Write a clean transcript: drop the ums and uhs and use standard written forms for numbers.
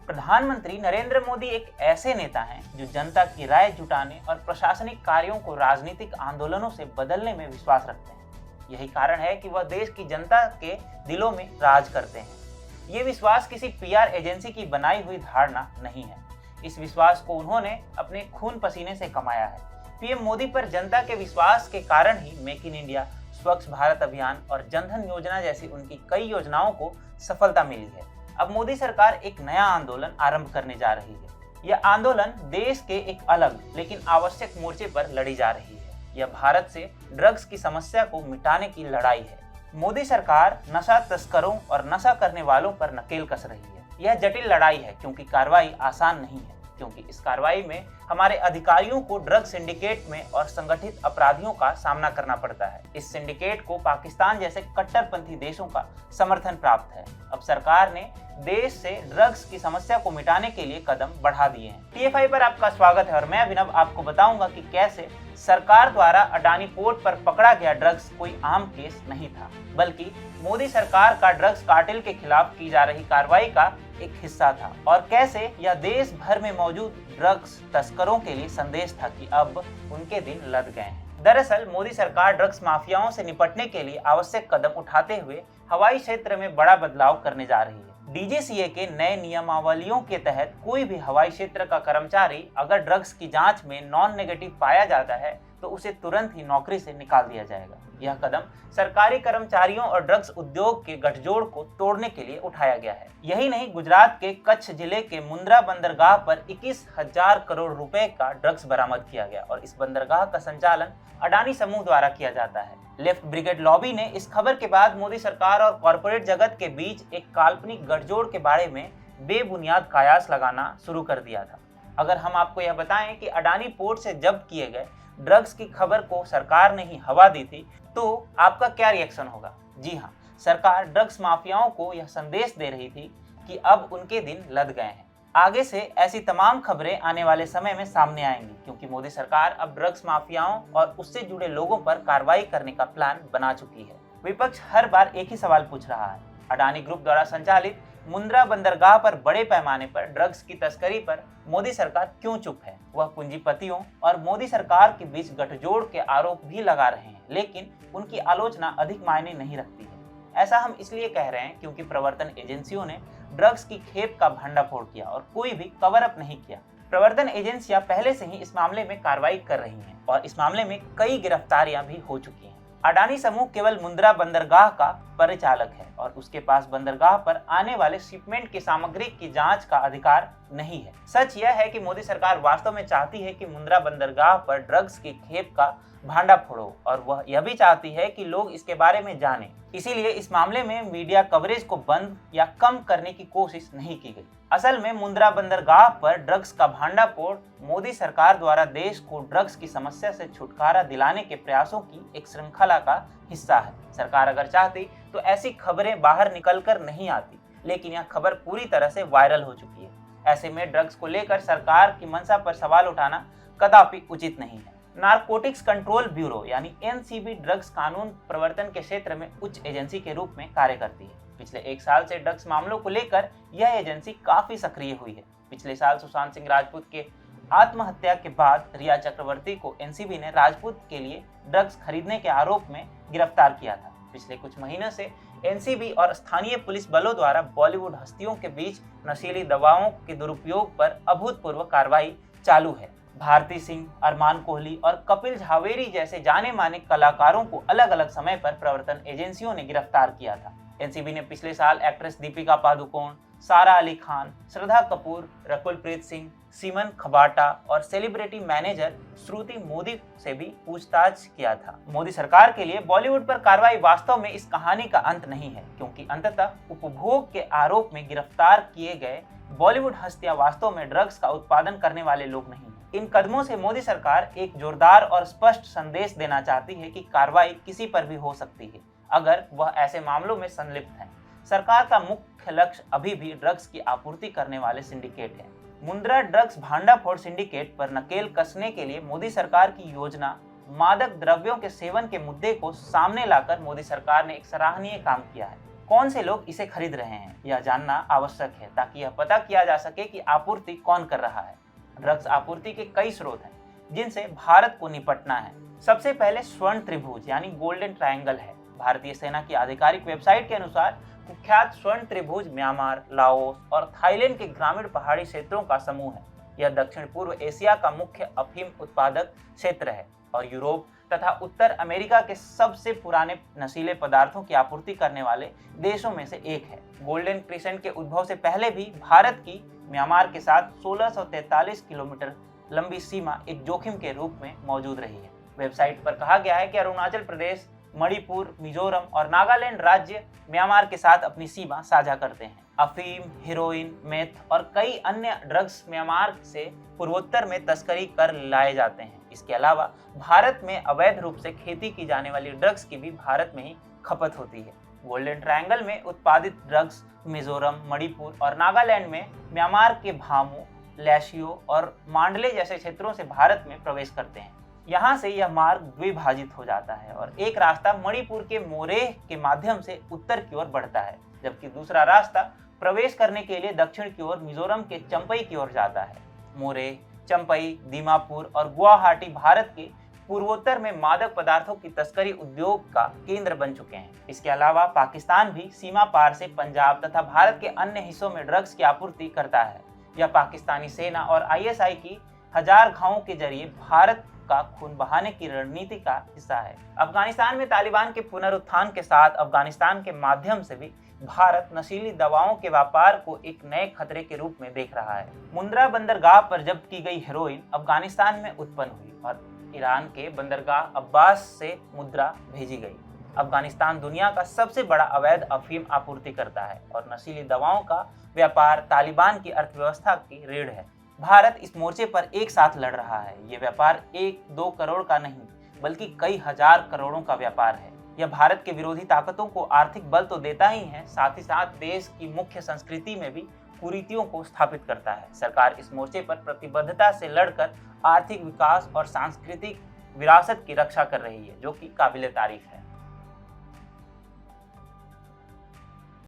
प्रधानमंत्री नरेंद्र मोदी एक ऐसे नेता हैं जो जनता की राय जुटाने और प्रशासनिक कार्यों को राजनीतिक आंदोलनों से बदलने में विश्वास रखते हैं। यही कारण है कि वह देश की जनता के दिलों में राज करते हैं। ये विश्वास किसी पीआर एजेंसी की बनाई हुई धारणा नहीं है। इस विश्वास को उन्होंने अपने खून पसीने से कमाया है। पीएम मोदी पर जनता के विश्वास के कारण ही मेक इन इंडिया, स्वच्छ भारत अभियान और जनधन योजना जैसी उनकी कई योजनाओं को सफलता मिली है। अब मोदी सरकार एक नया आंदोलन आरंभ करने जा रही है। यह आंदोलन देश के एक अलग लेकिन आवश्यक मोर्चे पर लड़ी जा रही है। यह भारत से ड्रग्स की समस्या को मिटाने की लड़ाई है। मोदी सरकार नशा तस्करों और नशा करने वालों पर नकेल कस रही है। यह जटिल लड़ाई है क्योंकि कार्रवाई आसान नहीं है, क्योंकि इस कार्रवाई में हमारे अधिकारियों को ड्रग सिंडिकेट में और संगठित अपराधियों का सामना करना पड़ता है। इस सिंडिकेट को पाकिस्तान जैसे कट्टरपंथी देशों का समर्थन प्राप्त है। अब सरकार ने देश से ड्रग्स की समस्या को मिटाने के लिए कदम बढ़ा दिए हैं। टीएफआई पर आपका स्वागत है और मैं अभिनव आपको बताऊंगा कि कैसे सरकार द्वारा अडानी पोर्ट पर पकड़ा गया ड्रग्स कोई आम केस नहीं था, बल्कि मोदी सरकार का ड्रग्स कार्टेल के खिलाफ की जा रही कार्रवाई का एक हिस्सा था, और कैसे यह देश भर में मौजूद ड्रग्स तस्करों के लिए संदेश था कि अब उनके दिन लद गए हैं। दरअसल मोदी सरकार ड्रग्स माफियाओं से निपटने के लिए आवश्यक कदम उठाते हुए हवाई क्षेत्र में बड़ा बदलाव करने जा रही है। डीजीसीए के नए नियमावलियों के तहत कोई भी हवाई क्षेत्र का कर्मचारी अगर ड्रग्स की जांच में नॉन नेगेटिव पाया जाता है तो उसे तुरंत ही नौकरी से निकाल दिया जाएगा। यह कदम सरकारी कर्मचारियों और ड्रग्स उद्योग के गठजोड़ को तोड़ने के लिए उठाया गया है। यही नहीं, गुजरात के कच्छ जिले के मुंद्रा बंदरगाह पर 21,000 करोड़ रुपए का ड्रग्स बरामद किया गया और इस बंदरगाह का संचालन अडानी समूह द्वारा किया जाता है। लेफ्ट ब्रिगेड लॉबी ने इस खबर के बाद मोदी सरकार और कॉरपोरेट जगत के बीच एक काल्पनिक गठजोड़ के बारे में बेबुनियाद कयास लगाना शुरू कर दिया था। अगर हम आपको यह बताएं कि अडानी पोर्ट से जब्त किए गए ड्रग्स की खबर को सरकार ने ही हवा दी थी, तो आपका क्या रिएक्शन होगा? जी हाँ, सरकार ड्रग्स माफियाओं को यह संदेश दे रही थी कि अब उनके दिन लद गए हैं। आगे से ऐसी तमाम खबरें आने वाले समय में सामने आएंगी, क्योंकि मोदी सरकार अब ड्रग्स माफियाओं और उससे जुड़े लोगों पर कार्रवाई करने का प्लान बना चुकी है। विपक्ष हर बार एक ही सवाल पूछ रहा है, अडानी ग्रुप द्वारा संचालित मुंद्रा बंदरगाह पर बड़े पैमाने पर ड्रग्स की तस्करी पर मोदी सरकार क्यों चुप है? वह पूंजीपतियों और मोदी सरकार के बीच गठजोड़ के आरोप भी लगा रहे हैं, लेकिन उनकी आलोचना अधिक मायने नहीं रखती है। ऐसा हम इसलिए कह रहे हैं क्योंकि प्रवर्तन एजेंसियों ने ड्रग्स की खेप का भंडाफोड़ किया और कोई भी कवर अप नहीं किया। प्रवर्तन एजेंसियां पहले से ही इस मामले में कार्रवाई कर रही हैं और इस मामले में कई गिरफ्तारियां भी हो चुकी हैं। अडानी समूह केवल मुंद्रा बंदरगाह का परिचालक है और उसके पास बंदरगाह पर आने वाले शिपमेंट की सामग्री की जांच का अधिकार नहीं है। सच यह है कि मोदी सरकार वास्तव में चाहती है कि मुंद्रा बंदरगाह पर ड्रग्स की खेप का भांडा फोड़ो, और वह यह भी चाहती है कि लोग इसके बारे में जानें। इसीलिए इस मामले में मीडिया कवरेज को बंद या कम करने की कोशिश नहीं की गई। असल में मुंद्रा बंदरगाह पर ड्रग्स का भांडाफोड़ मोदी सरकार द्वारा देश को ड्रग्स की समस्या से छुटकारा दिलाने के प्रयासों की एक श्रृंखला का हिस्सा है। सरकार अगर चाहती तो ऐसी खबरें बाहर निकलकर नहीं आती, लेकिन यह खबर पूरी तरह से वायरल हो चुकी है। ऐसे में ड्रग्स को लेकर सरकार की मंशा पर सवाल उठाना कदापि उचित नहीं है। नारकोटिक्स कंट्रोल ब्यूरो यानी एनसीबी ड्रग्स कानून प्रवर्तन के क्षेत्र में उच्च एजेंसी के रूप में कार्य करती है। पिछले 1 साल से ड्रग्स मामलों को लेकर यह एजेंसी काफी सक्रिय हुई है। पिछले साल सुशांत सिंह राजपूत के आत्महत्या के बाद रिया चक्रवर्ती को एनसीबी ने राजपूत के लिए ड्रग्स खरीदने के आरोप में गिरफ्तार किया था। पिछले कुछ महीनों से एनसीबी और स्थानीय पुलिस बलों द्वारा बॉलीवुड हस्तियों के बीच नशीली दवाओं के दुरुपयोग पर अभूतपूर्व कार्रवाई चालू है। भारती सिंह, अरमान कोहली और कपिल झावेरी जैसे जाने माने कलाकारों को अलग अलग समय पर प्रवर्तन एजेंसियों ने गिरफ्तार किया था। एनसीबी ने पिछले साल एक्ट्रेस दीपिका पादुकोण, सारा अली खान, श्रद्धा कपूर, रकुलप्रीत सिंह, सीमन खबाटा और सेलिब्रिटी मैनेजर श्रुति मोदी से भी पूछताछ किया था। मोदी सरकार के लिए बॉलीवुड पर कार्रवाई वास्तव में इस कहानी का अंत नहीं है, क्योंकि अंततः उपभोग के आरोप में गिरफ्तार किए गए बॉलीवुड हस्तियां वास्तव में ड्रग्स का उत्पादन करने वाले लोग नहीं हैं। इन कदमों से मोदी सरकार एक जोरदार और स्पष्ट संदेश देना चाहती है कि कार्रवाई किसी पर भी हो सकती है अगर वह ऐसे मामलों में संलिप्त है। सरकार का मुख्य लक्ष्य अभी भी ड्रग्स की आपूर्ति करने वाले सिंडिकेट है। मुंद्रा ड्रग्स भांडाफोड़ सिंडिकेट पर नकेल कसने के लिए मोदी सरकार की योजना मादक द्रव्यों के सेवन के मुद्दे को सामने लाकर मोदी सरकार ने एक सराहनीय काम किया है। कौन से लोग इसे खरीद रहे हैं यह जानना आवश्यक है, ताकि यह पता किया जा सके कि आपूर्ति कौन कर रहा है। ड्रग्स आपूर्ति के कई स्रोत हैं जिनसे भारत को निपटना है। सबसे पहले स्वर्ण त्रिभुज यानी गोल्डन ट्रायंगल है। भारतीय सेना की आधिकारिक वेबसाइट के अनुसार कुख्यात स्वर्ण त्रिभुज म्यांमार, लाओस और थाईलैंड के ग्रामीण पहाड़ी क्षेत्रों का समूह है। यह दक्षिण पूर्व एशिया का मुख्य अफीम उत्पादक क्षेत्र है और यूरोप तथा उत्तर अमेरिका के सबसे पुराने नशीले पदार्थों की आपूर्ति करने वाले देशों में से एक है। गोल्डन क्रिसेंट के उद्भव से पहले भी भारत की म्यांमार के साथ 1643 किलोमीटर लंबी सीमा एक जोखिम के रूप में मौजूद रही है। वेबसाइट पर कहा गया है कि अरुणाचल प्रदेश, मणिपुर, मिजोरम और नागालैंड राज्य म्यांमार के साथ अपनी सीमा साझा करते हैं। अफीम, हेरोइन, मेथ और कई अन्य ड्रग्स म्यांमार से पूर्वोत्तर में तस्करी कर लाए जाते हैं। इसके अलावा भारत में अवैध रूप से खेती की जाने वाली ड्रग्स की भी भारत में ही खपत होती है। गोल्डन ट्रायंगल में उत्पादित ड्रग्स मिजोरम, मणिपुर और नागालैंड में म्यांमार के भामू, लैशियो और मांडले जैसे क्षेत्रों से भारत में प्रवेश करते हैं। यहाँ से यह मार्ग द्विभाजित हो जाता है और एक रास्ता मणिपुर के मोरेह के माध्यम से उत्तर की ओर बढ़ता है, जबकि दूसरा रास्ता प्रवेश करने के लिए दक्षिण की ओर मिजोरम के चंपई की ओर जाता है। मोरेह, चंपई, दीमापुर और गुवाहाटी भारत के पूर्वोत्तर में मादक पदार्थों की तस्करी उद्योग का केंद्र बन चुके हैं। इसके अलावा पाकिस्तान भी सीमा पार से पंजाब तथा भारत के अन्य हिस्सों में ड्रग्स की आपूर्ति करता है। यह पाकिस्तानी सेना और आईएसआई की हजार घावों के जरिए भारत का खून बहाने की रणनीति का हिस्सा है। अफगानिस्तान में तालिबान के पुनरुत्थान के साथ अफगानिस्तान के माध्यम से भी भारत नशीली दवाओं के व्यापार को एक नए खतरे के रूप में देख रहा है। मुंद्रा बंदरगाह पर जब्त की गई हेरोइन अफगानिस्तान में उत्पन्न हुई और ईरान के बंदरगाह अब्बास से मुद्रा भेजी गई। अफगानिस्तान दुनिया का सबसे बड़ा अवैध अफीम आपूर्ति करता है और नशीली दवाओं का व्यापार तालिबान की अर्थव्यवस्था की रीढ़ है। भारत इस मोर्चे पर एक साथ लड़ रहा है। ये व्यापार 1-2 करोड़ का नहीं बल्कि कई हजार करोड़ों का व्यापार है। यह भारत के विरोधी ताकतों को आर्थिक बल तो देता ही है, साथ ही साथ देश की मुख्य संस्कृति में भी कुरीतियों को स्थापित करता है। सरकार इस मोर्चे पर प्रतिबद्धता से लड़कर आर्थिक विकास और सांस्कृतिक विरासत की रक्षा कर रही है, जो कि काबिले तारीफ है।